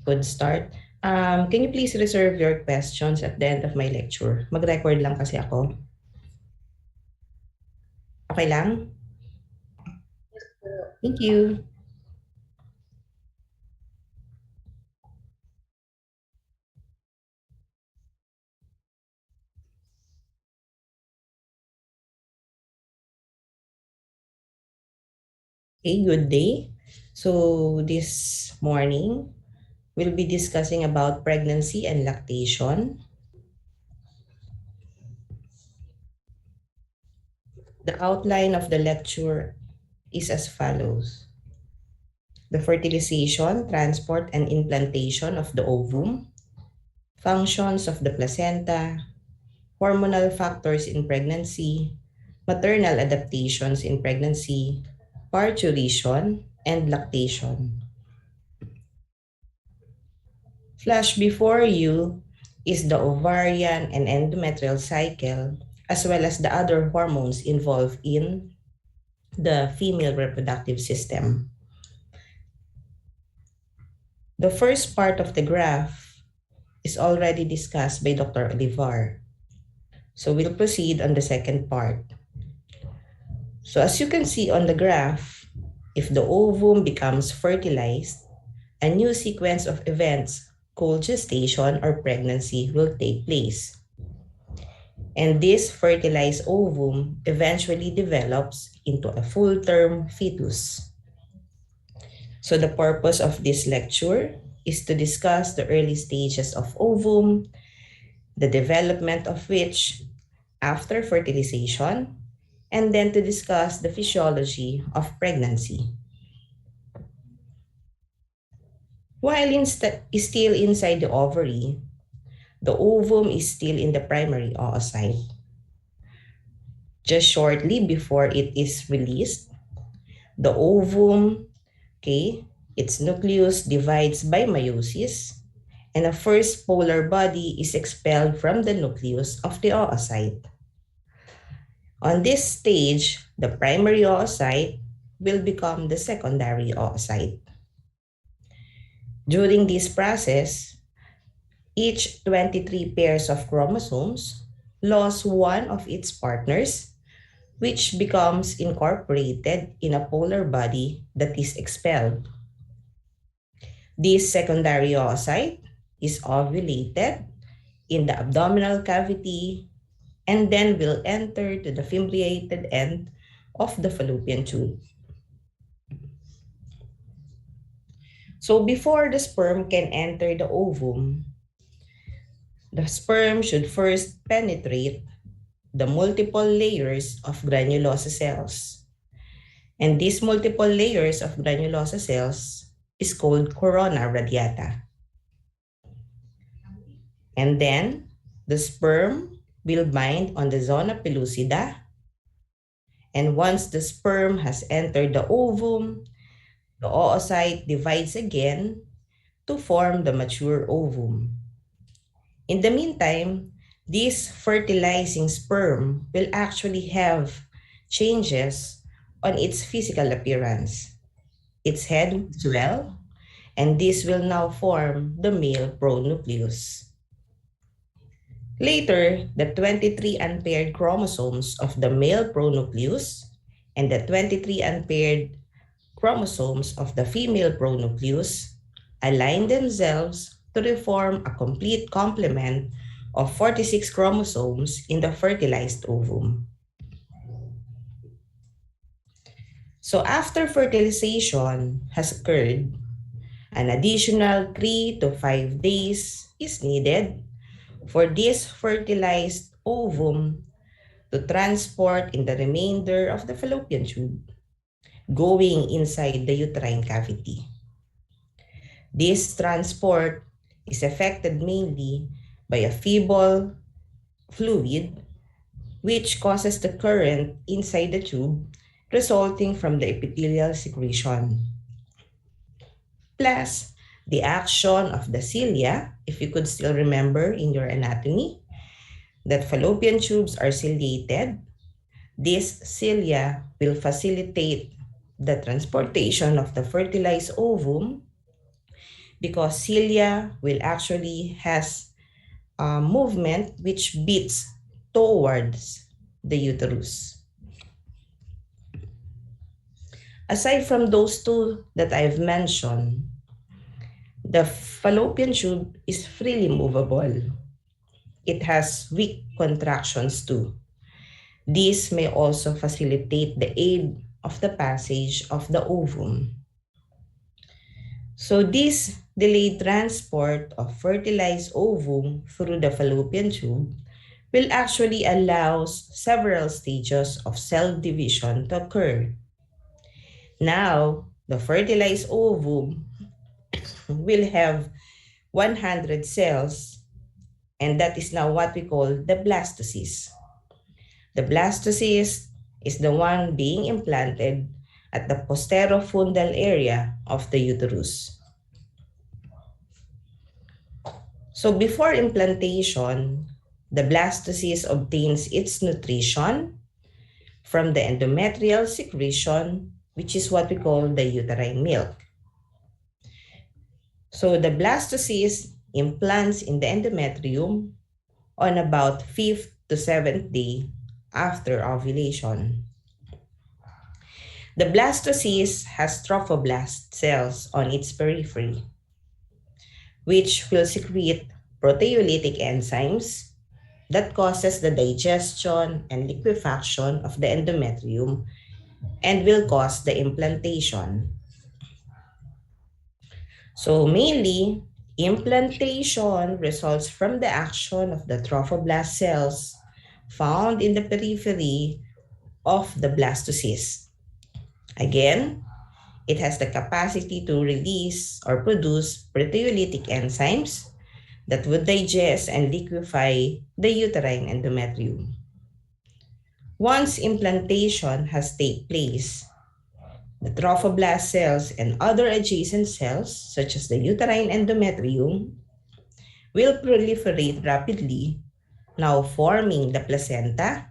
could start. Can you please reserve your questions at the end of my lecture? Mag-record lang kasi ako. Okay lang? Thank you. Okay, good day. So this morning, we'll be discussing about pregnancy and lactation. The outline of the lecture is as follows. The fertilization, transport, and implantation of the ovum, functions of the placenta, hormonal factors in pregnancy, maternal adaptations in pregnancy, parturition, and lactation. Flash before you is the ovarian and endometrial cycle, as well as the other hormones involved in the female reproductive system. The first part of the graph is already discussed by Dr. Olivar. So we'll proceed on the second part. So as you can see on the graph, if the ovum becomes fertilized, a new sequence of events called gestation or pregnancy will take place. And this fertilized ovum eventually develops into a full-term fetus. So the purpose of this lecture is to discuss the early stages of ovum, the development of which after fertilization, and then to discuss the physiology of pregnancy. While still inside the ovary, the ovum is still in the primary oocyte. Just shortly before it is released, the ovum, its nucleus divides by meiosis, and a first polar body is expelled from the nucleus of the oocyte. On this stage, the primary oocyte will become the secondary oocyte. During this process, each 23 pairs of chromosomes lost one of its partners, which becomes incorporated in a polar body that is expelled. This secondary oocyte is ovulated in the abdominal cavity and then will enter to the fimbriated end of the fallopian tube. So before the sperm can enter the ovum, the sperm should first penetrate the multiple layers of granulosa cells. And these multiple layers of granulosa cells is called corona radiata. And then the sperm will bind on the zona pellucida. And once the sperm has entered the ovum, the oocyte divides again to form the mature ovum. In the meantime, this fertilizing sperm will actually have changes on its physical appearance. Its head will swell, and this will now form the male pronucleus. Later, the 23 unpaired chromosomes of the male pronucleus and the 23 unpaired chromosomes of the female pronucleus align themselves to form a complete complement of 46 chromosomes in the fertilized ovum. So after fertilization has occurred, an additional 3 to 5 days is needed for this fertilized ovum to transport in the remainder of the fallopian tube, going inside the uterine cavity. This transport is affected mainly by a feeble fluid which causes the current inside the tube resulting from the epithelial secretion. Plus, the action of the cilia, if you could still remember in your anatomy, that fallopian tubes are ciliated. This cilia will facilitate the transportation of the fertilized ovum because cilia will actually has a movement which beats towards the uterus. Aside from those two that I've mentioned, the fallopian tube is freely movable. It has weak contractions too. This may also facilitate the aid of the passage of the ovum. So this delayed transport of fertilized ovum through the fallopian tube will actually allow several stages of cell division to occur. Now, the fertilized ovum will have 100 cells, and that is now what we call the blastocyst. The blastocyst is the one being implanted at the posterofundal area of the uterus. So before implantation, the blastocyst obtains its nutrition from the endometrial secretion, which is what we call the uterine milk. So the blastocyst implants in the endometrium on about 5th to 7th day after ovulation. The blastocyst has trophoblast cells on its periphery, which will secrete proteolytic enzymes that causes the digestion and liquefaction of the endometrium and will cause the implantation. So mainly, implantation results from the action of the trophoblast cells found in the periphery of the blastocyst. Again, it has the capacity to release or produce proteolytic enzymes that would digest and liquefy the uterine endometrium. Once implantation has taken place, the trophoblast cells and other adjacent cells, such as the uterine endometrium, will proliferate rapidly, now forming the placenta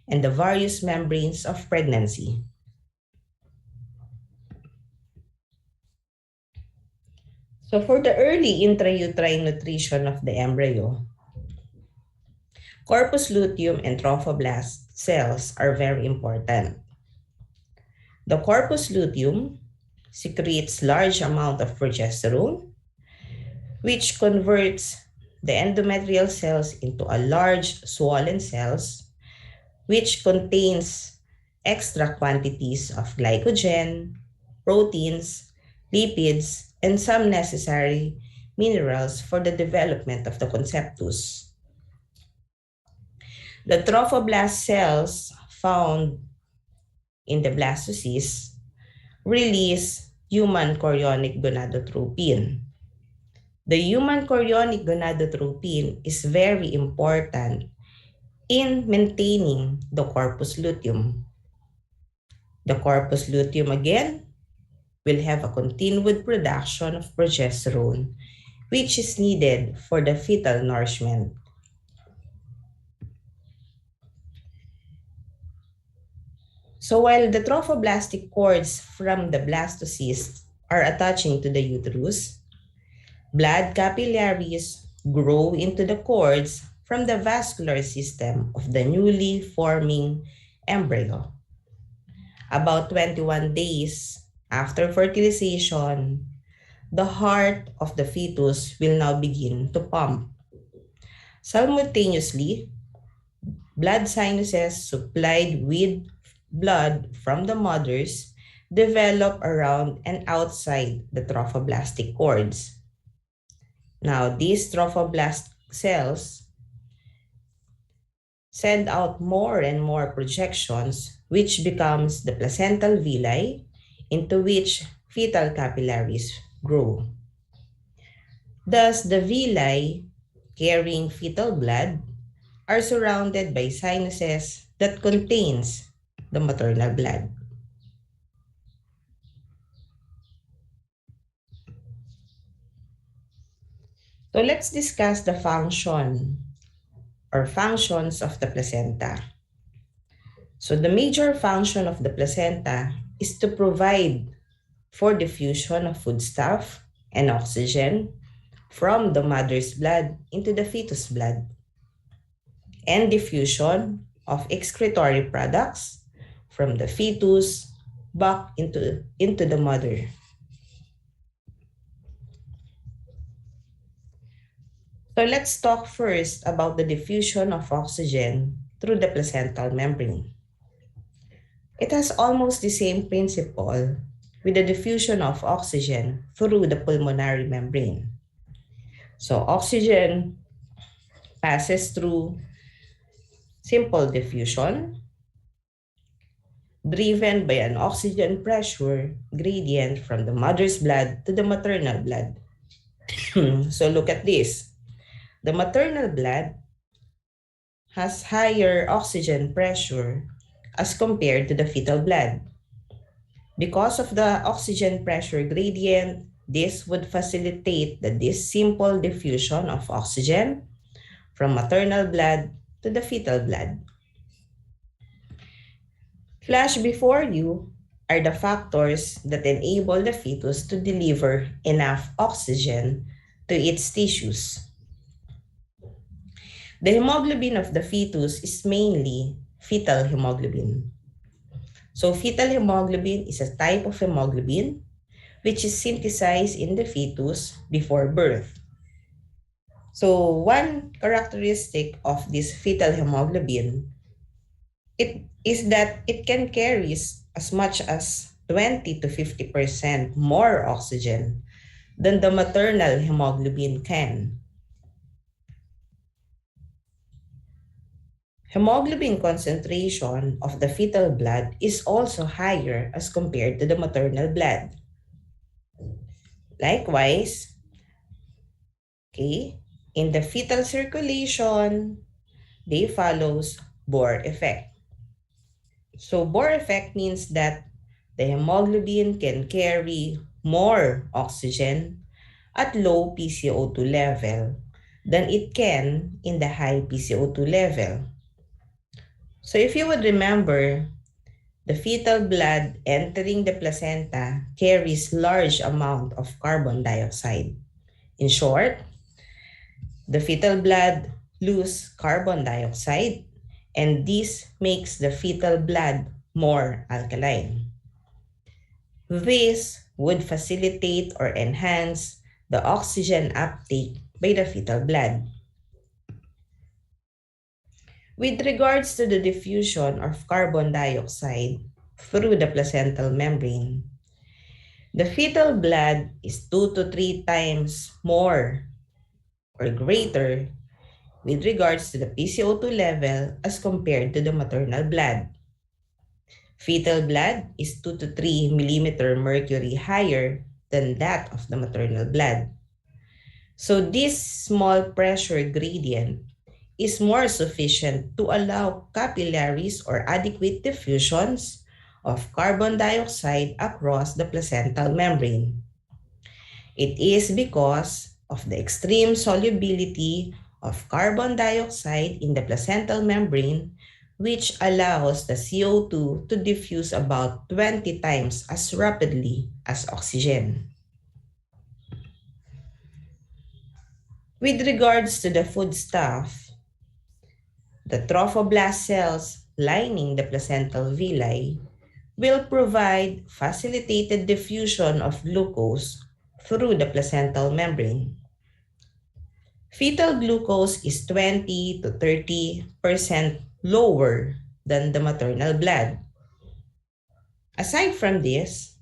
and the various membranes of pregnancy. So for the early intrauterine nutrition of the embryo, corpus luteum and trophoblast cells are very important. The corpus luteum secretes large amount of progesterone, which converts the endometrial cells into a large swollen cells, which contains extra quantities of glycogen, proteins, lipids, and some necessary minerals for the development of the conceptus. The trophoblast cells found in the blastocyst release human chorionic gonadotropin. The human chorionic gonadotropin is very important in maintaining the corpus luteum. The corpus luteum again will have a continued production of progesterone, which is needed for the fetal nourishment. So while the trophoblastic cords from the blastocyst are attaching to the uterus, blood capillaries grow into the cords from the vascular system of the newly forming embryo. About 21 days after fertilization, the heart of the fetus will now begin to pump. Simultaneously, blood sinuses supplied with blood from the mothers develop around and outside the trophoblastic cords. Now, these trophoblast cells send out more and more projections, which becomes the placental villi, into which fetal capillaries grow. Thus, the villi carrying fetal blood are surrounded by sinuses that contains the maternal blood. So let's discuss the function or functions of the placenta. So the major function of the placenta is to provide for diffusion of foodstuff and oxygen from the mother's blood into the fetus blood, and diffusion of excretory products from the fetus back into the mother. So let's talk first about the diffusion of oxygen through the placental membrane. It has almost the same principle with the diffusion of oxygen through the pulmonary membrane. So oxygen passes through simple diffusion driven by an oxygen pressure gradient from the mother's blood to the maternal blood. So look at this. The maternal blood has higher oxygen pressure as compared to the fetal blood. Because of the oxygen pressure gradient, this would facilitate this simple diffusion of oxygen from maternal blood to the fetal blood. Flash before you are the factors that enable the fetus to deliver enough oxygen to its tissues. The hemoglobin of the fetus is mainly fetal hemoglobin. So fetal hemoglobin is a type of hemoglobin which is synthesized in the fetus before birth. So one characteristic of this fetal hemoglobin is that it can carry as much as 20 to 50% more oxygen than the maternal hemoglobin can. Hemoglobin concentration of the fetal blood is also higher as compared to the maternal blood. Likewise, okay, in the fetal circulation, they follows Bohr effect. So Bohr effect means that the hemoglobin can carry more oxygen at low PCO2 level than it can in the high PCO2 level. So if you would remember, the fetal blood entering the placenta carries large amount of carbon dioxide. In short, the fetal blood lose carbon dioxide, and this makes the fetal blood more alkaline. This would facilitate or enhance the oxygen uptake by the fetal blood. With regards to the diffusion of carbon dioxide through the placental membrane, the fetal blood is 2 to 3 times more or greater with regards to the PCO2 level as compared to the maternal blood. Fetal blood is 2 to 3 millimeter mercury higher than that of the maternal blood. So this small pressure gradient is more sufficient to allow capillaries or adequate diffusions of carbon dioxide across the placental membrane. It is because of the extreme solubility of carbon dioxide in the placental membrane, which allows the CO2 to diffuse about 20 times as rapidly as oxygen. With regards to the foodstuff, the trophoblast cells lining the placental villi will provide facilitated diffusion of glucose through the placental membrane. Fetal glucose is 20 to 30% lower than the maternal blood. Aside from this,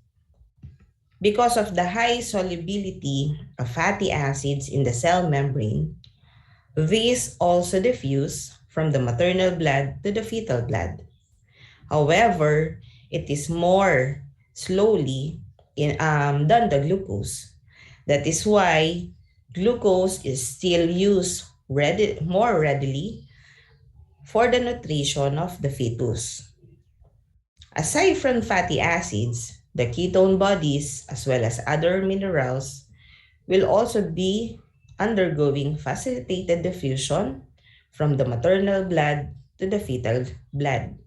because of the high solubility of fatty acids in the cell membrane, these also diffuse from the maternal blood to the fetal blood. However, it is more slowly than the glucose. That is why glucose is still used more readily for the nutrition of the fetus. Aside from fatty acids, the ketone bodies as well as other minerals will also be undergoing facilitated diffusion from the maternal blood to the fetal blood.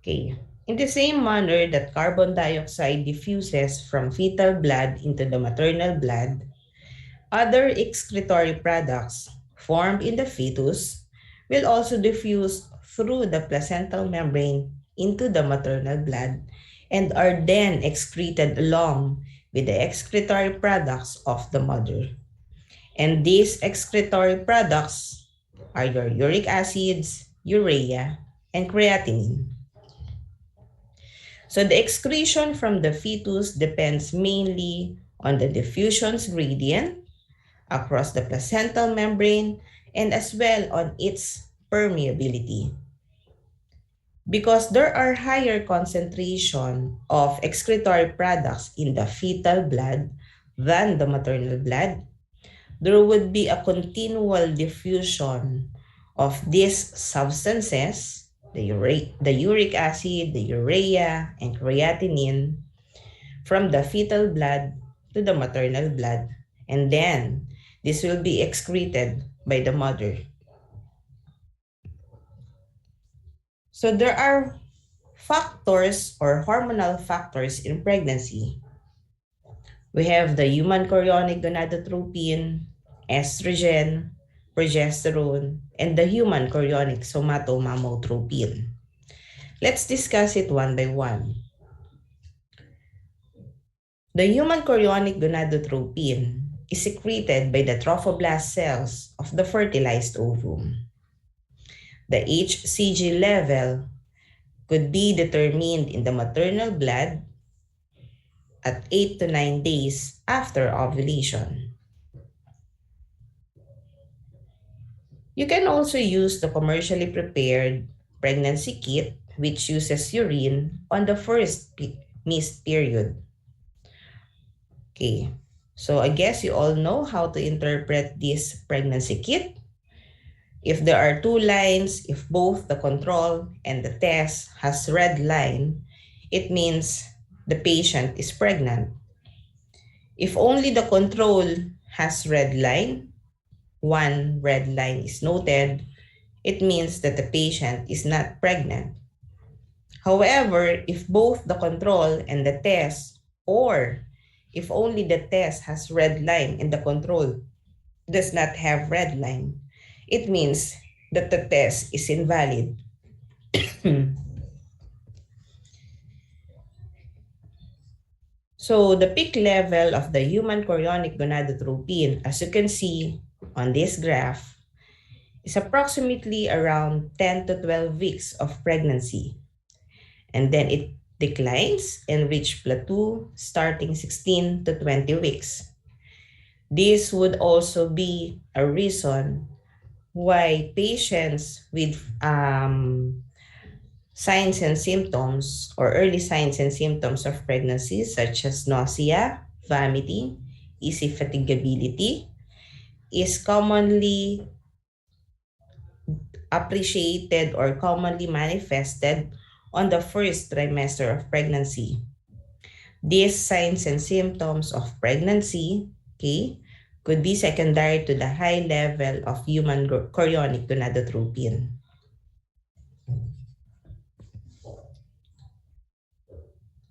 Okay. In the same manner that carbon dioxide diffuses from fetal blood into the maternal blood, other excretory products formed in the fetus will also diffuse through the placental membrane into the maternal blood and are then excreted along with the excretory products of the mother. And these excretory products are your uric acids, urea, and creatinine. So the excretion from the fetus depends mainly on the diffusion's gradient across the placental membrane and as well on its permeability. Because there are higher concentration of excretory products in the fetal blood than the maternal blood, there would be a continual diffusion of these substances, the uric acid, the urea, and creatinine from the fetal blood to the maternal blood, and then this will be excreted by the mother. So there are factors or hormonal factors in pregnancy. We have the human chorionic gonadotropin, estrogen, progesterone, and the human chorionic somatomammotropin. Let's discuss it one by one. The human chorionic gonadotropin is secreted by the trophoblast cells of the fertilized ovum. The HCG level could be determined in the maternal blood at 8 to 9 days after ovulation. You can also use the commercially prepared pregnancy kit, which uses urine on the first missed period. Okay, so I guess you all know how to interpret this pregnancy kit. If there are two lines, if both the control and the test has red line, it means the patient is pregnant. If only the control has red line, one red line is noted, it means that the patient is not pregnant. However, if both the control and the test, or if only the test has red line and the control does not have red line, it means that the test is invalid. So the peak level of the human chorionic gonadotropin, as you can see on this graph, is approximately around 10 to 12 weeks of pregnancy. And then it declines and reach plateau starting 16 to 20 weeks. This would also be a reason why patients with signs and symptoms or early signs and symptoms of pregnancy such as nausea, vomiting, easy fatigability is commonly appreciated or commonly manifested on the first trimester of pregnancy. These signs and symptoms of pregnancy, okay, could be secondary to the high level of human chorionic gonadotropin.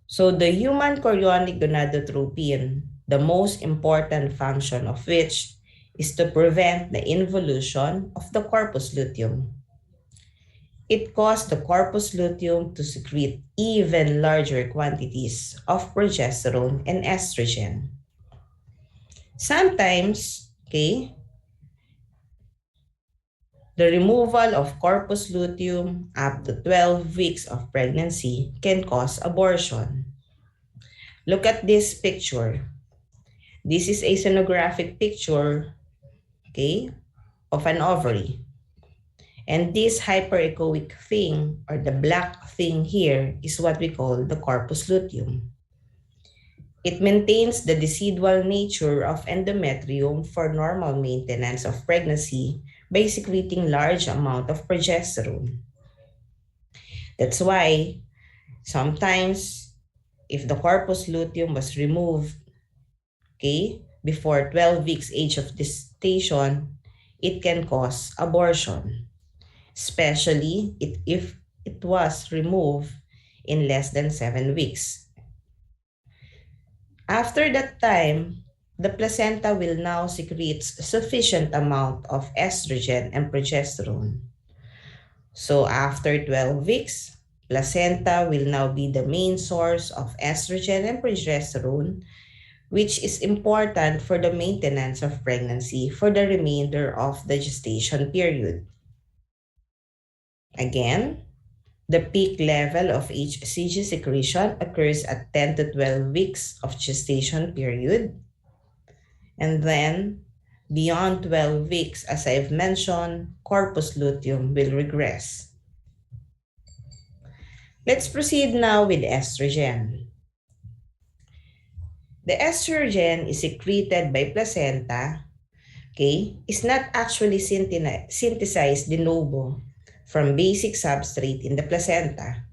So the human chorionic gonadotropin, the most important function of which is to prevent the involution of the corpus luteum. It caused the corpus luteum to secrete even larger quantities of progesterone and estrogen. Sometimes, okay, the removal of corpus luteum up to 12 weeks of pregnancy can cause abortion. Look at this picture. This is a sonographic picture, okay, of an ovary. And this hyperechoic thing, or the black thing here, is what we call the corpus luteum. It maintains the decidual nature of endometrium for normal maintenance of pregnancy by secreting large amount of progesterone. That's why sometimes if the corpus luteum was removed, okay, before 12 weeks age of gestation, it can cause abortion, especially if it was removed in less than 7 weeks. After that time, the placenta will now secrete sufficient amount of estrogen and progesterone. So after 12 weeks, placenta will now be the main source of estrogen and progesterone, which is important for the maintenance of pregnancy for the remainder of the gestation period. Again, the peak level of HCG secretion occurs at 10 to 12 weeks of gestation period. And then, beyond 12 weeks, as I've mentioned, corpus luteum will regress. Let's proceed now with estrogen. The estrogen is secreted by placenta, okay, is not actually synthesized de novo from basic substrate in the placenta.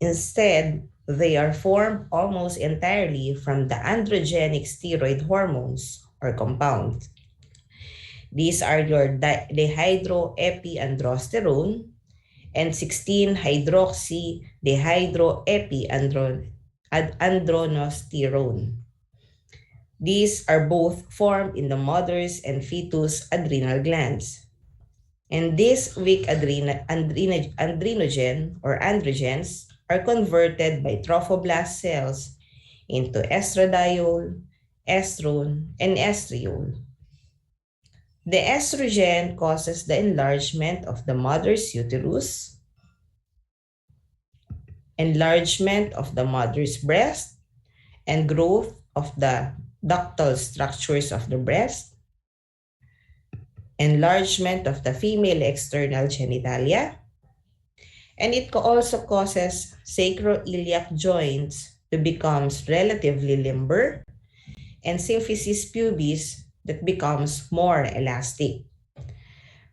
Instead, they are formed almost entirely from the androgenic steroid hormones or compounds. These are your dihydroepiandrosterone and 16-hydroxy-dehydroepiandrosterone. These are both formed in the mother's and fetus adrenal glands. And these weak androgen or androgens are converted by trophoblast cells into estradiol, estrone, and estriol. The estrogen causes the enlargement of the mother's uterus, enlargement of the mother's breast, and growth of the ductal structures of the breast, enlargement of the female external genitalia, and it also causes sacroiliac joints to become relatively limber and symphysis pubis that becomes more elastic.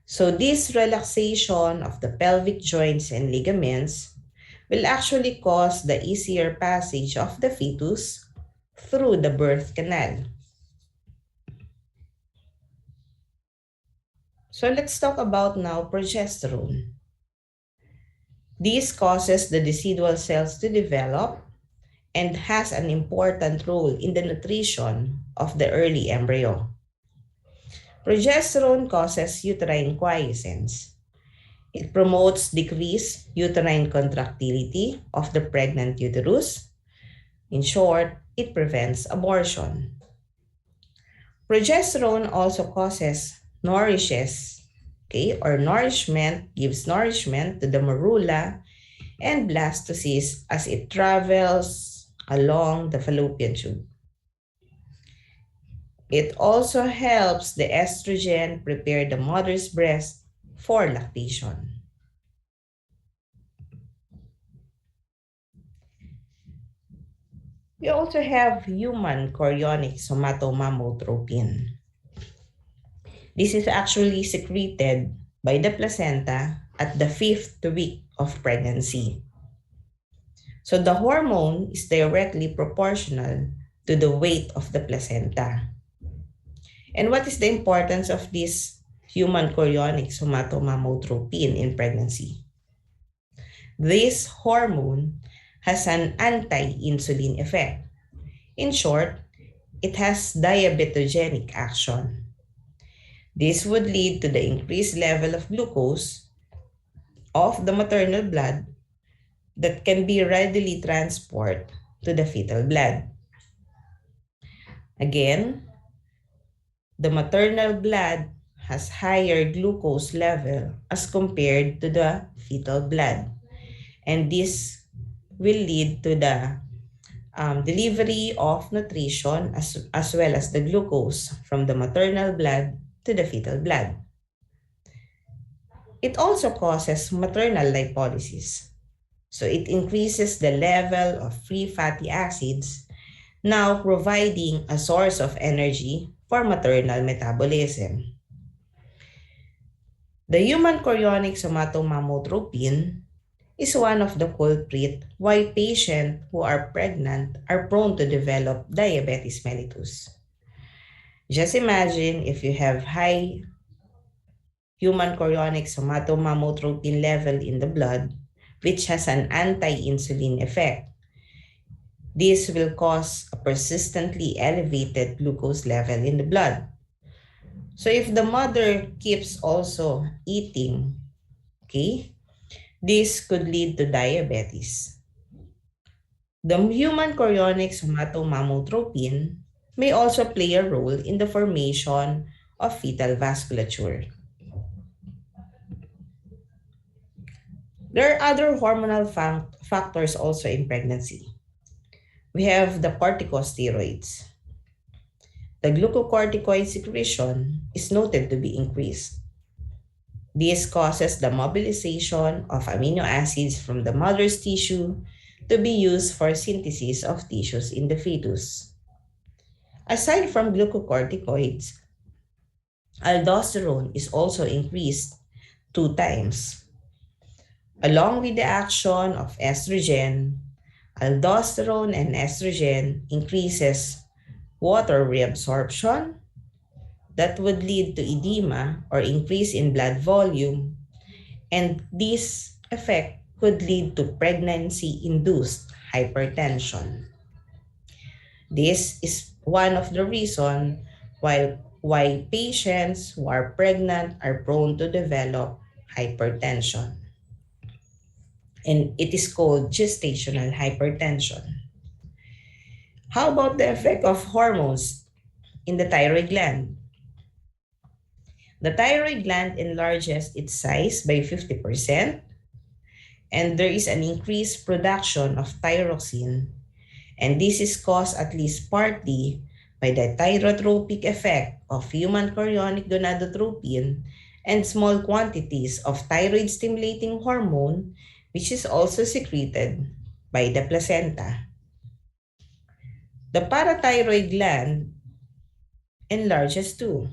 So this relaxation of the pelvic joints and ligaments will actually cause the easier passage of the fetus through the birth canal. So let's talk about now progesterone. This causes the decidual cells to develop and has an important role in the nutrition of the early embryo. Progesterone causes uterine quiescence. It promotes decreased uterine contractility of the pregnant uterus. In short, it prevents abortion. Progesterone also gives nourishment to the morula and blastocyst as it travels along the fallopian tube. It also helps the estrogen prepare the mother's breast for lactation. We also have human chorionic somatomammotropin. This is actually secreted by the placenta at the 5th week of pregnancy. So the hormone is directly proportional to the weight of the placenta. And what is the importance of this human chorionic somatomammotropin in pregnancy? This hormone has an anti-insulin effect. In short, it has diabetogenic action. This would lead to the increased level of glucose of the maternal blood that can be readily transported to the fetal blood. Again, the maternal blood has higher glucose level as compared to the fetal blood. And this will lead to the delivery of nutrition as well as the glucose from the maternal blood to the fetal blood. It also causes maternal lipolysis. So it increases the level of free fatty acids, now providing a source of energy for maternal metabolism. The human chorionic somatomammotropin is one of the culprit why patients who are pregnant are prone to develop diabetes mellitus. Just imagine if you have high human chorionic somatomammotropin level in the blood, which has an anti-insulin effect. This will cause a persistently elevated glucose level in the blood. So if the mother keeps also eating, okay, this could lead to diabetes. The human chorionic somatomammotropin may also play a role in the formation of fetal vasculature. There are other hormonal factors also in pregnancy. We have the corticosteroids. The glucocorticoid secretion is noted to be increased. This causes the mobilization of amino acids from the mother's tissue to be used for synthesis of tissues in the fetus. Aside from glucocorticoids, aldosterone is also increased 2 times. Along with the action of estrogen, aldosterone and estrogen increases water reabsorption that would lead to edema or increase in blood volume, and this effect could lead to pregnancy-induced hypertension. This is one of the reasons why patients who are pregnant are prone to develop hypertension. And it is called gestational hypertension. How about the effect of hormones in the thyroid gland? The thyroid gland enlarges its size by 50%, and there is an increased production of thyroxine, and this is caused at least partly by the thyrotropic effect of human chorionic gonadotropin and small quantities of thyroid-stimulating hormone, which is also secreted by the placenta. The parathyroid gland enlarges too.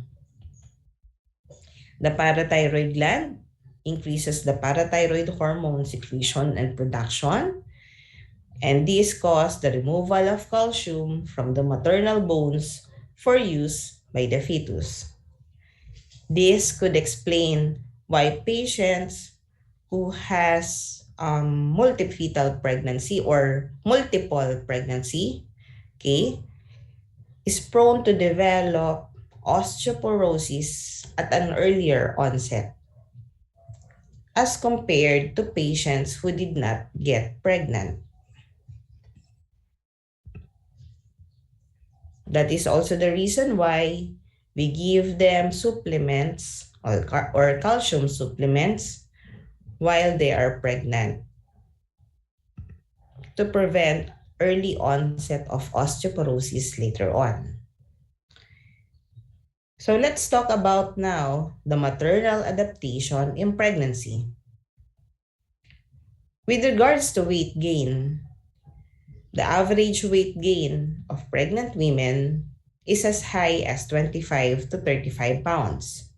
The parathyroid gland increases the parathyroid hormone secretion and production, and this causes the removal of calcium from the maternal bones for use by the fetus. This could explain why patients who has multifetal pregnancy or multiple pregnancy, okay, is prone to develop osteoporosis at an earlier onset as compared to patients who did not get pregnant. That is also the reason why we give them supplements or calcium supplements while they are pregnant to prevent early onset of osteoporosis later on. So let's talk about now the maternal adaptation in pregnancy. With regards to weight gain, the average weight gain of pregnant women is as high as 25 to 35 pounds.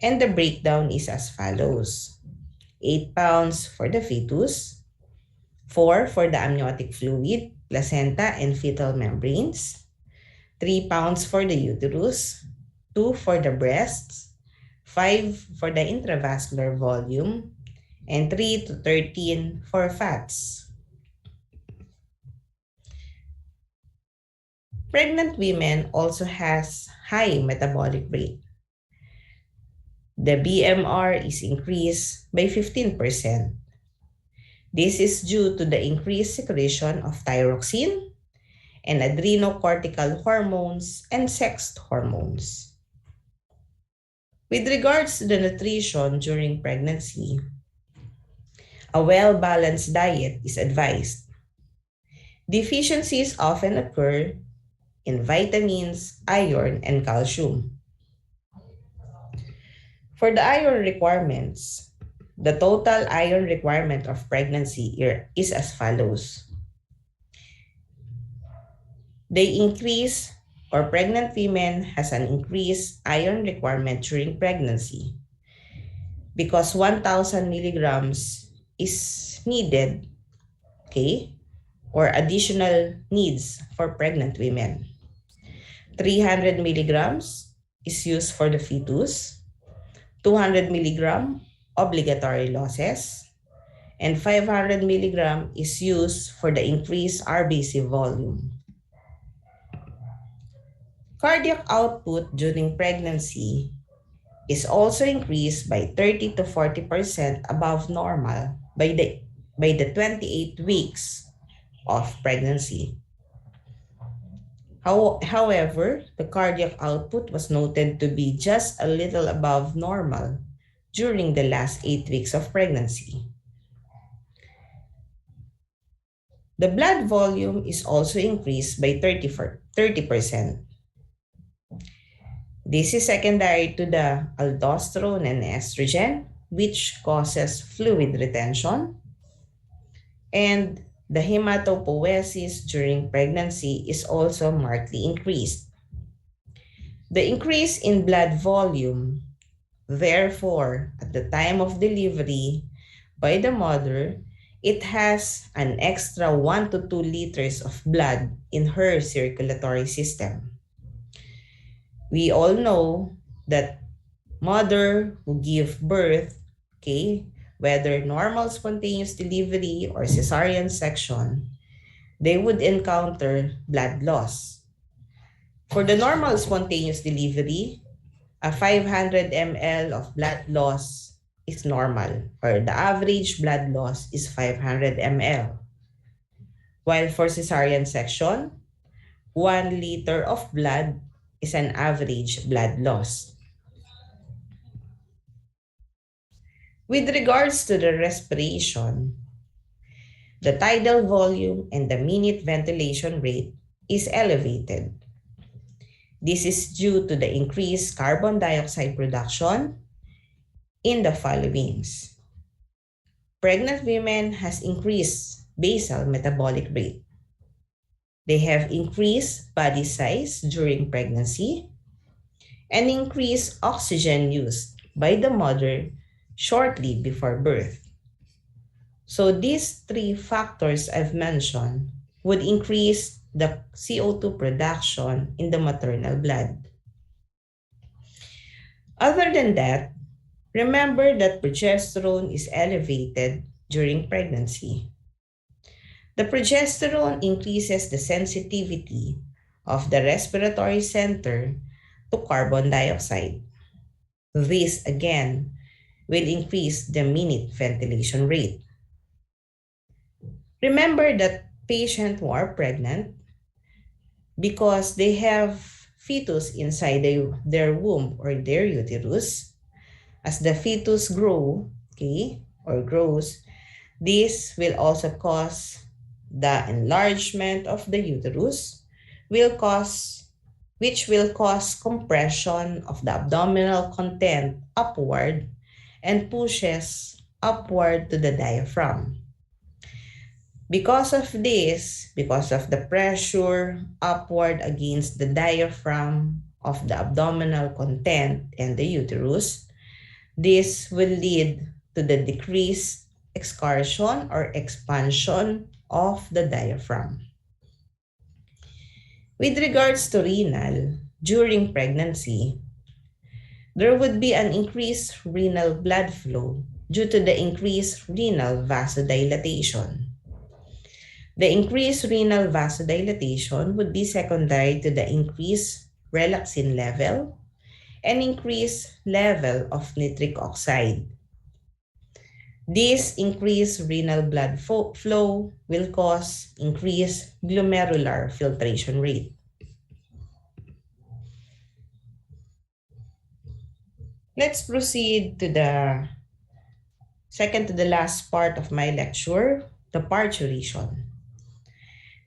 And the breakdown is as follows: 8 pounds for the fetus, 4 for the amniotic fluid, placenta, and fetal membranes, 3 pounds for the uterus, 2 for the breasts, 5 for the intravascular volume, and 3 to 13 for fats. Pregnant women also has high metabolic rate. The BMR is increased by 15%. This is due to the increased secretion of thyroxine and adrenocortical hormones and sex hormones. With regards to the nutrition during pregnancy, a well-balanced diet is advised. Deficiencies often occur in vitamins, iron, and calcium. For the iron requirements, the total iron requirement of pregnancy is as follows. Pregnant women has an increased iron requirement during pregnancy because 1,000 milligrams is needed, okay, or additional needs for pregnant women. 300 milligrams is used for the fetus, 200 milligram obligatory losses, and 500 milligram is used for the increased RBC volume. Cardiac output during pregnancy is also increased by 30 to 40% above normal by the 28 weeks of pregnancy. However, the cardiac output was noted to be just a little above normal during the last 8 weeks of pregnancy. The blood volume is also increased by 30%. This is secondary to the aldosterone and estrogen, which causes fluid retention. And the hematopoiesis during pregnancy is also markedly increased. The increase in blood volume, therefore, at the time of delivery by the mother, it has an extra 1 to 2 liters of blood in her circulatory system. We all know that mother who give birth, okay, whether normal spontaneous delivery or cesarean section, they would encounter blood loss. For the normal spontaneous delivery, a 500 ml of blood loss is normal, or the average blood loss is 500 ml. While for cesarean section, 1 liter of blood is an average blood loss. With regards to the respiration, the tidal volume and the minute ventilation rate is elevated. This is due to the increased carbon dioxide production in the followings. Pregnant women has increased basal metabolic rate. They have increased body size during pregnancy and increased oxygen used by the mother shortly before birth. So these 3 factors I've mentioned would increase the CO2 production in the maternal blood. Other than that, remember that progesterone is elevated during pregnancy. The progesterone increases the sensitivity of the respiratory center to carbon dioxide. This, again, will increase the minute ventilation rate. Remember that patients who are pregnant, because they have fetus inside their womb or their uterus, as the fetus grows, this will also cause the enlargement of the uterus, which will cause compression of the abdominal content upward and pushes upward to the diaphragm. Because of this, because of the pressure upward against the diaphragm of the abdominal content and the uterus, this will lead to the decreased excursion or expansion of the diaphragm. With regards to renal, during pregnancy, there would be an increased renal blood flow due to the increased renal vasodilatation. The increased renal vasodilatation would be secondary to the increased relaxin level and increased level of nitric oxide. This increased renal blood flow will cause increased glomerular filtration rate. Let's proceed to the second to the last part of my lecture, the parturition.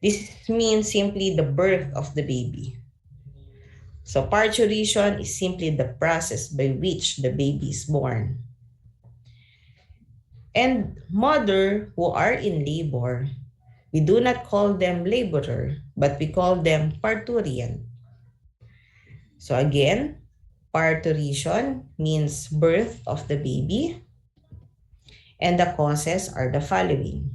This means simply the birth of the baby. So parturition is simply the process by which the baby is born. And mother who are in labor, we do not call them laborer, but we call them parturian. So again, parturition means birth of the baby, and the causes are the following.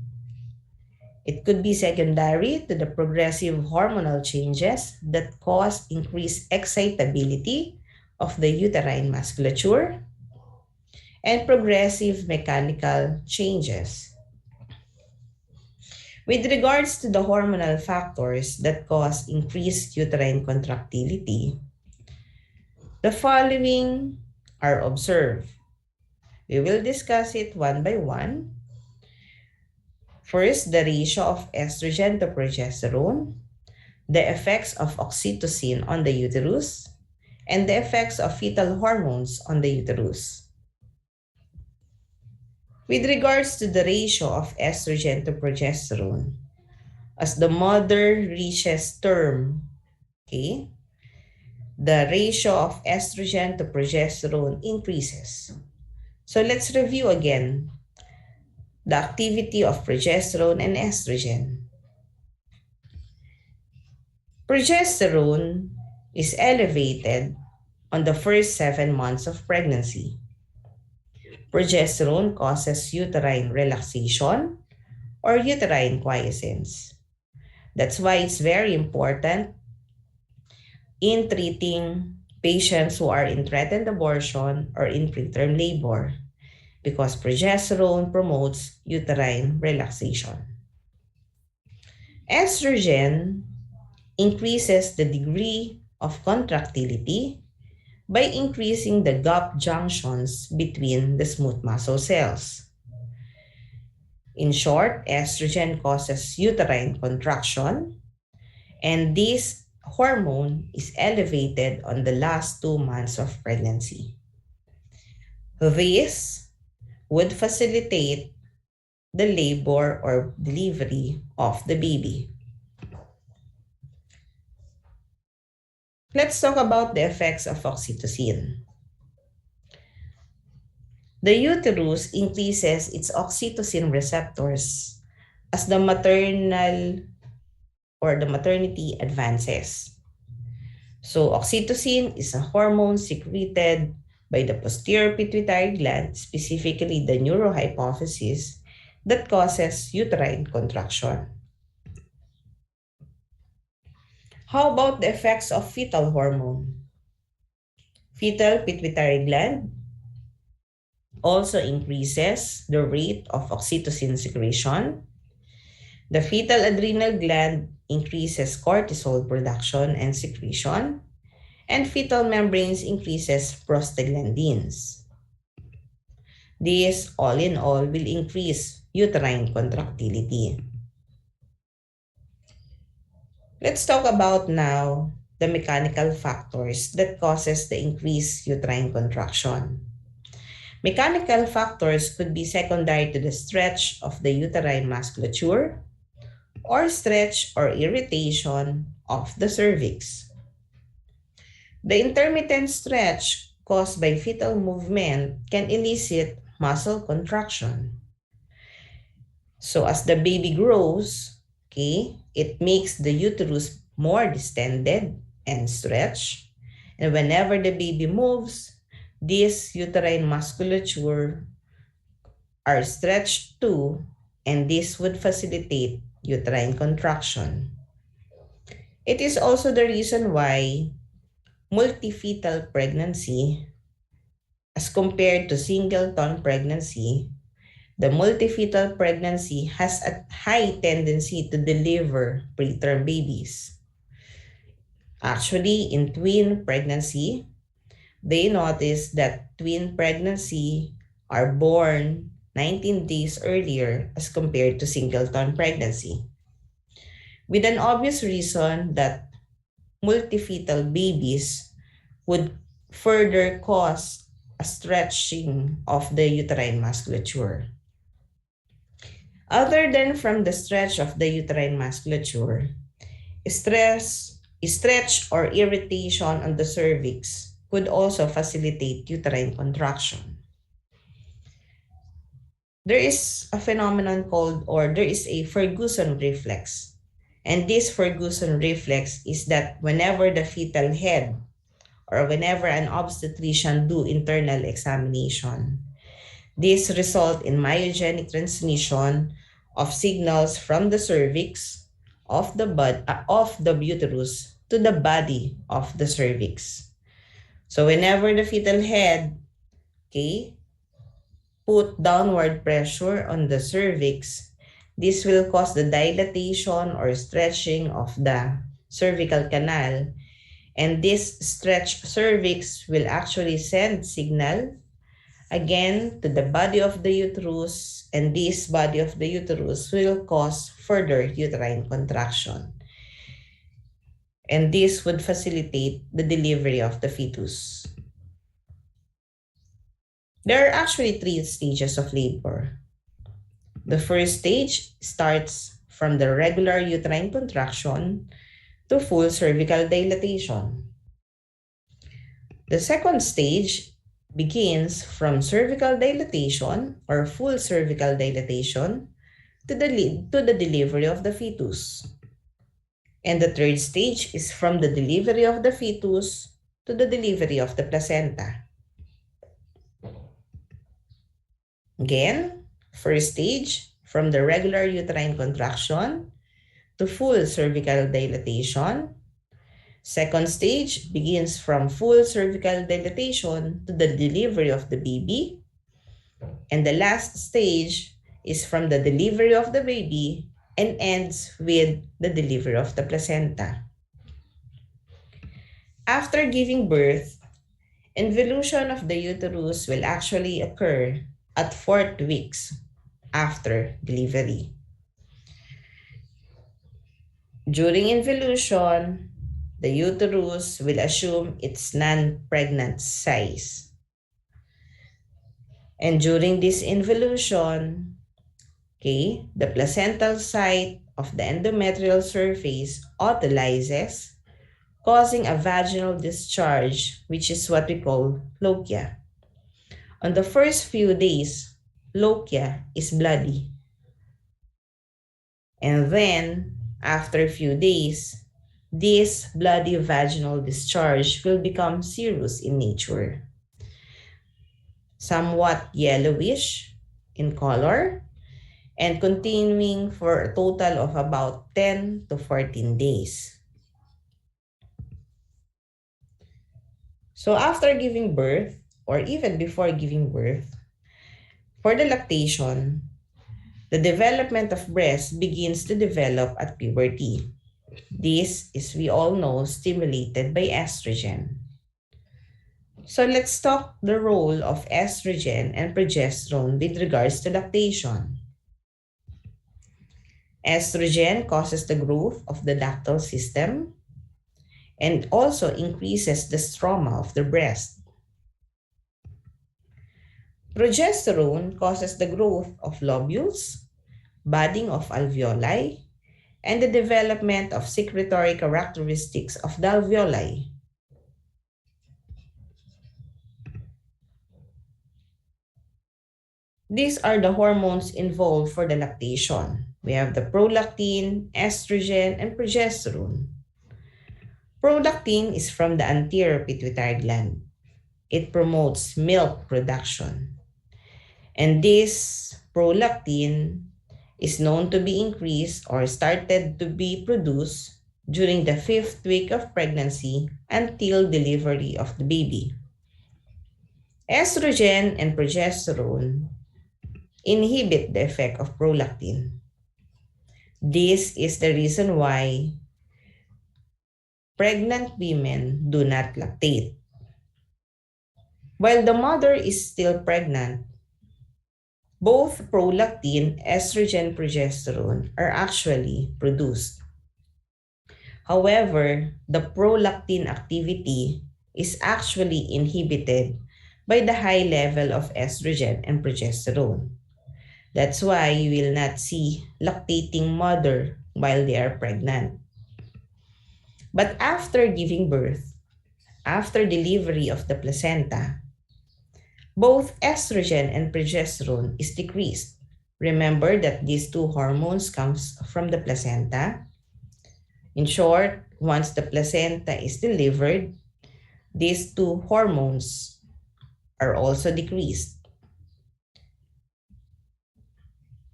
It could be secondary to the progressive hormonal changes that cause increased excitability of the uterine musculature and progressive mechanical changes With regards to the hormonal factors that cause increased uterine contractility, the following are observed. We will discuss it one by one. First, the ratio of estrogen to progesterone, the effects of oxytocin on the uterus, and the effects of fetal hormones on the uterus. With regards to the ratio of estrogen to progesterone, as the mother reaches term, okay, the ratio of estrogen to progesterone increases. So let's review again the activity of progesterone and estrogen. Progesterone is elevated on the first 7 months of pregnancy. Progesterone causes uterine relaxation or uterine quiescence. That's why it's very important in treating patients who are in threatened abortion or in preterm labor because progesterone promotes uterine relaxation. Estrogen increases the degree of contractility by increasing the gap junctions between the smooth muscle cells. In short, estrogen causes uterine contraction, and this hormone is elevated on the last 2 months of pregnancy. This would facilitate the labor or delivery of the baby. Let's talk about the effects of oxytocin. The uterus increases its oxytocin receptors as the maternal or the maternity advances. So oxytocin is a hormone secreted by the posterior pituitary gland, specifically the neurohypophysis, that causes uterine contraction. How about the effects of fetal hormone? Fetal pituitary gland also increases the rate of oxytocin secretion. The fetal adrenal gland increases cortisol production and secretion, and fetal membranes increases prostaglandins. This, all in all, will increase uterine contractility. Let's talk about now the mechanical factors that causes the increased uterine contraction. Mechanical factors could be secondary to the stretch of the uterine musculature or stretch or irritation of the cervix. The intermittent stretch caused by fetal movement can elicit muscle contraction. So as the baby grows, okay, it makes the uterus more distended and stretched. And whenever the baby moves, this uterine musculature are stretched too, and this would facilitate uterine contraction. It is also the reason why multifetal pregnancy, as compared to singleton pregnancy, the multifetal pregnancy has a high tendency to deliver preterm babies. Actually, in twin pregnancy, they noticed that twin pregnancy are born 19 days earlier as compared to singleton pregnancy, with an obvious reason that multifetal babies would further cause a stretching of the uterine musculature. Other than from the stretch of the uterine musculature, stretch or irritation on the cervix could also facilitate uterine contraction. There is a phenomenon called, or there is a Ferguson reflex. And this Ferguson reflex is that whenever the fetal head or whenever an obstetrician do internal examination, this result in myogenic transmission of signals from the cervix of the uterus to the body of the cervix. So whenever the fetal head, okay, put downward pressure on the cervix, This will cause the dilatation or stretching of the cervical canal. And this stretched cervix will actually send signal again to the body of the uterus, and this body of the uterus will cause further uterine contraction. And this would facilitate the delivery of the fetus. There are actually 3 stages of labor. The first stage starts from the regular uterine contraction to full cervical dilatation. The second stage begins from cervical dilatation or full cervical dilatation to the delivery of the fetus. And the third stage is from the delivery of the fetus to the delivery of the placenta. Again, first stage, from the regular uterine contraction to full cervical dilatation. Second stage begins from full cervical dilatation to the delivery of the baby. And the last stage is from the delivery of the baby and ends with the delivery of the placenta. After giving birth, involution of the uterus will actually occur at 4 weeks after delivery. During involution, the uterus will assume its non-pregnant size. And during this involution, okay, the placental site of the endometrial surface autolyzes, causing a vaginal discharge, which is what we call lochia. On the first few days, lochia is bloody. And then, after a few days, this bloody vaginal discharge will become serous in nature, somewhat yellowish in color, and continuing for a total of about 10 to 14 days. So after giving birth, or even before giving birth, for the lactation, the development of breast begins to develop at puberty. This is, we all know, stimulated by estrogen. So let's talk the role of estrogen and progesterone with regards to lactation. Estrogen causes the growth of the ductal system and also increases the stroma of the breast. Progesterone causes the growth of lobules, budding of alveoli, and the development of secretory characteristics of the alveoli. These are the hormones involved for the lactation. We have the prolactin, estrogen, and progesterone. Prolactin is from the anterior pituitary gland. It promotes milk production. And this prolactin is known to be increased or started to be produced during the 5th week of pregnancy until delivery of the baby. Estrogen and progesterone inhibit the effect of prolactin. This is the reason why pregnant women do not lactate. While the mother is still pregnant, both prolactin, estrogen, progesterone are actually produced. However, the prolactin activity is actually inhibited by the high level of estrogen and progesterone. That's why you will not see lactating mother while they are pregnant. But after giving birth, after delivery of the placenta, both estrogen and progesterone is decreased. Remember that these two hormones comes from the placenta. In short, once the placenta is delivered, these two hormones are also decreased.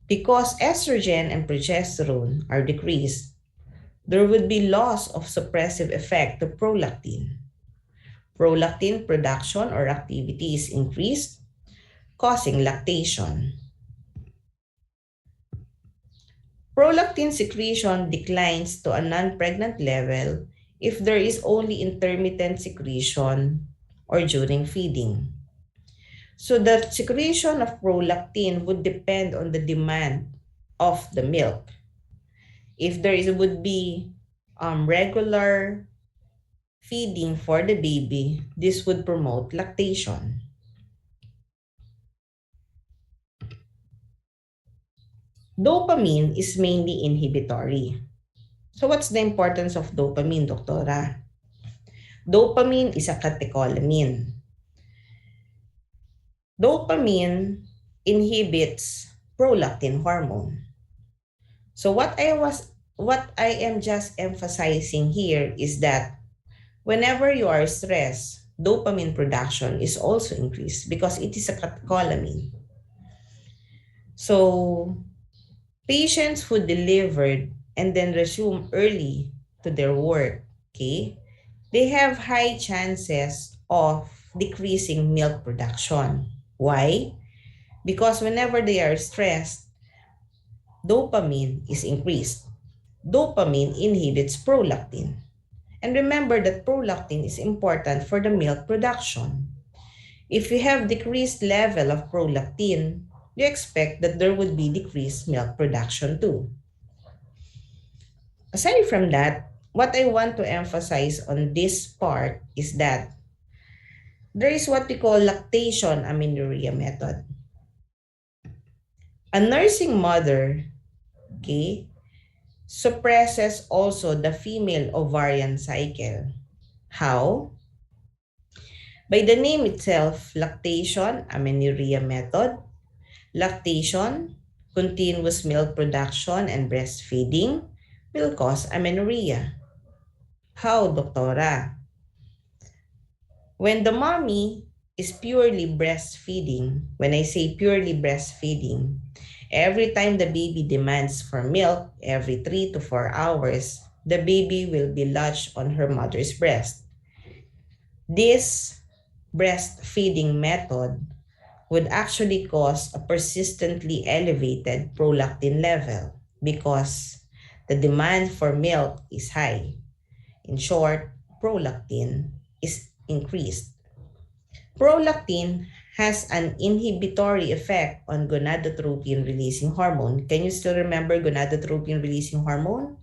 Because estrogen and progesterone are decreased, there would be loss of suppressive effect to prolactin. Prolactin production or activity is increased, causing lactation. Prolactin secretion declines to a non-pregnant level if there is only intermittent secretion or during feeding. So the secretion of prolactin would depend on the demand of the milk. If would be regular feeding for the baby, this would promote lactation. Dopamine is mainly inhibitory. So what's the importance of dopamine, Doktora? Dopamine is a catecholamine. Dopamine inhibits prolactin hormone. So what I am just emphasizing here is that whenever you are stressed, dopamine production is also increased because it is a catecholamine. So patients who delivered and then resume early to their work, okay, they have high chances of decreasing milk production. Why? Because whenever they are stressed, dopamine is increased. Dopamine inhibits prolactin. And remember that prolactin is important for the milk production. If you have decreased level of prolactin, you expect that there would be decreased milk production too. Aside from that, what I want to emphasize on this part is that there is what we call lactation amenorrhea method. A nursing mother, okay, suppresses also the female ovarian cycle. How? By the name itself, lactation amenorrhea method, lactation, continuous milk production and breastfeeding will cause amenorrhea. How, Doktora? When the mommy is purely breastfeeding, when I say purely breastfeeding, every time the baby demands for milk, every 3 to 4 hours, the baby will be latched on her mother's breast. This breastfeeding method would actually cause a persistently elevated prolactin level because the demand for milk is high. In short, prolactin is increased. Prolactin has an inhibitory effect on gonadotropin-releasing hormone. Can you still remember gonadotropin-releasing hormone?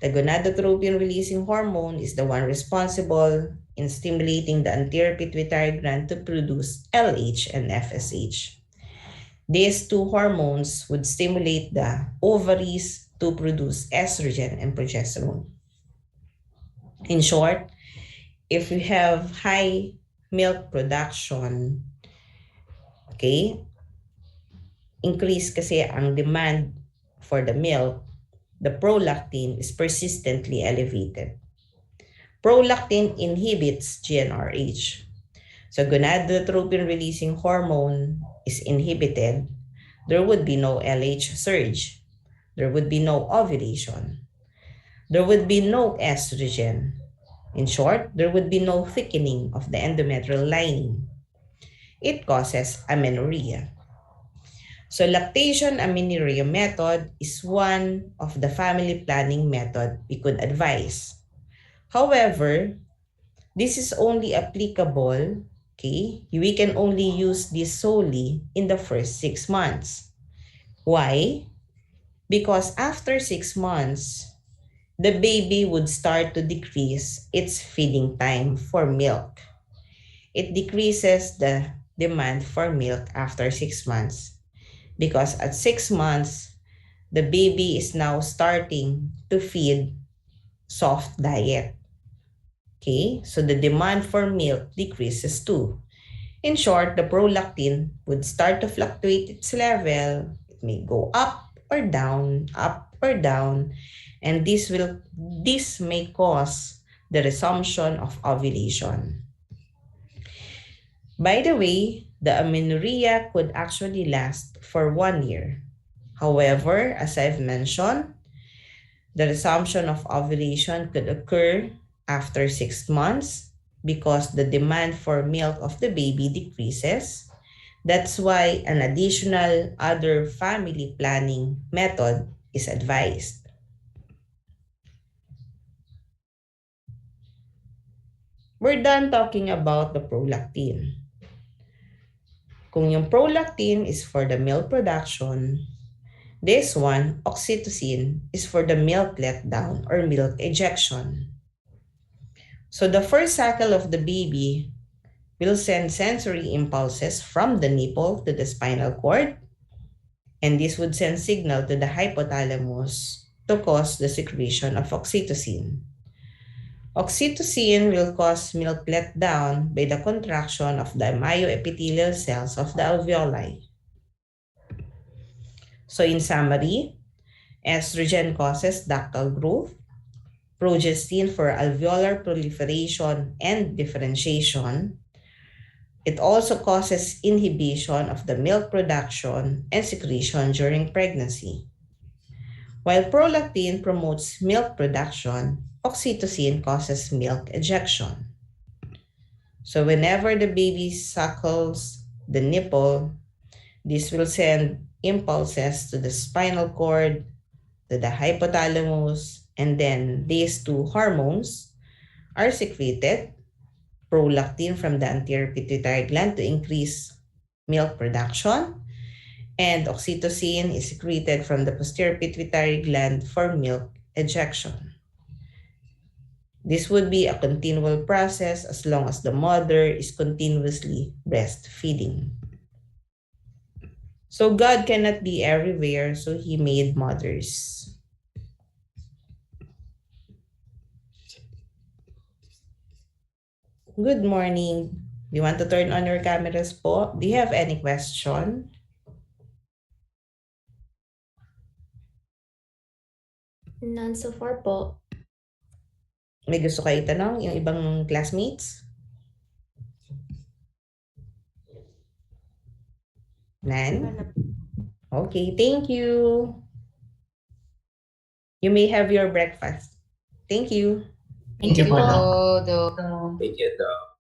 The gonadotropin-releasing hormone is the one responsible in stimulating the anterior pituitary gland to produce LH and FSH. These two hormones would stimulate the ovaries to produce estrogen and progesterone. In short, if you have high milk production, okay, increase kasi ang demand for the milk, the prolactin is persistently elevated. Prolactin inhibits GnRH. So gonadotropin-releasing hormone is inhibited, there would be no LH surge. There would be no ovulation. There would be no estrogen. In short, there would be no thickening of the endometrial lining. It causes amenorrhea. So lactation amenorrhea method is one of the family planning method we could advise. However, this is only applicable, okay? We can only use this solely in the first 6 months. Why? Because after 6 months, the baby would start to decrease its feeding time for milk. It decreases the demand for milk after 6 months because at 6 months, the baby is now starting to feed soft diet. Okay, so the demand for milk decreases too. In short, the prolactin would start to fluctuate its level. It may go up or down, and this may cause the resumption of ovulation. By the way, the amenorrhea could actually last for 1 year. However, as I've mentioned, the resumption of ovulation could occur after 6 months because the demand for milk of the baby decreases. That's why an additional other family planning method is advised. We're done talking about the prolactin. Kung yung prolactin is for the milk production, this one, oxytocin, is for the milk letdown or milk ejection. So the first cycle of the baby will send sensory impulses from the nipple to the spinal cord, and this would send signal to the hypothalamus to cause the secretion of oxytocin. Oxytocin will cause milk letdown by the contraction of the myoepithelial cells of the alveoli. So in summary, estrogen causes ductal growth, progestin for alveolar proliferation and differentiation. It also causes inhibition of the milk production and secretion during pregnancy. While prolactin promotes milk production, oxytocin causes milk ejection. So whenever the baby suckles the nipple, this will send impulses to the spinal cord, to the hypothalamus, and then these two hormones are secreted, prolactin from the anterior pituitary gland to increase milk production, and oxytocin is secreted from the posterior pituitary gland for milk ejection. This would be a continual process as long as the mother is continuously breastfeeding. So God cannot be everywhere, so He made mothers. Good morning. You want to turn on your cameras po? Do you have any question? None so far po. May gusto kayo itanong yung ibang classmates? Nan? Okay, thank you. You may have your breakfast. Thank you. Thank you po, Doc. Doc. Thank you, Doc.